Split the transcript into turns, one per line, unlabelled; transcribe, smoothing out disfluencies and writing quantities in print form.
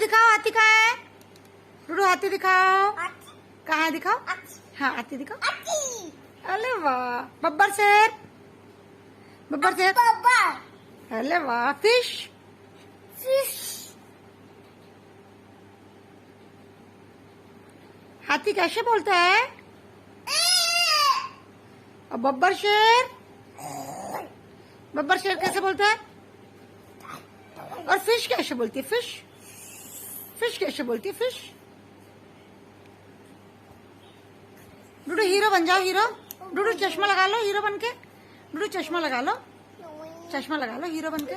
दिखाओ, हाथी कहाँ है? डूडू हाथी दिखाओ, कहाँ है दिखाओ। हाँ हाथी दिखाओ। अरे वाह। बब्बर शेर, बब्बर शेर। अरे वाह। Fish,
fish.
हाथी कैसे बोलता है? और बब्बर शेर, बब्बर शेर कैसे बोलता है? और फिश कैसे बोलती है? फिश, फिश कैसे बोलती है? फिश। डूडू हीरो बन जाओ, हीरो। डूडू चश्मा लगा लो हीरो बन के। डूडू चश्मा लगा लो, चश्मा लगा लो हीरो बन के।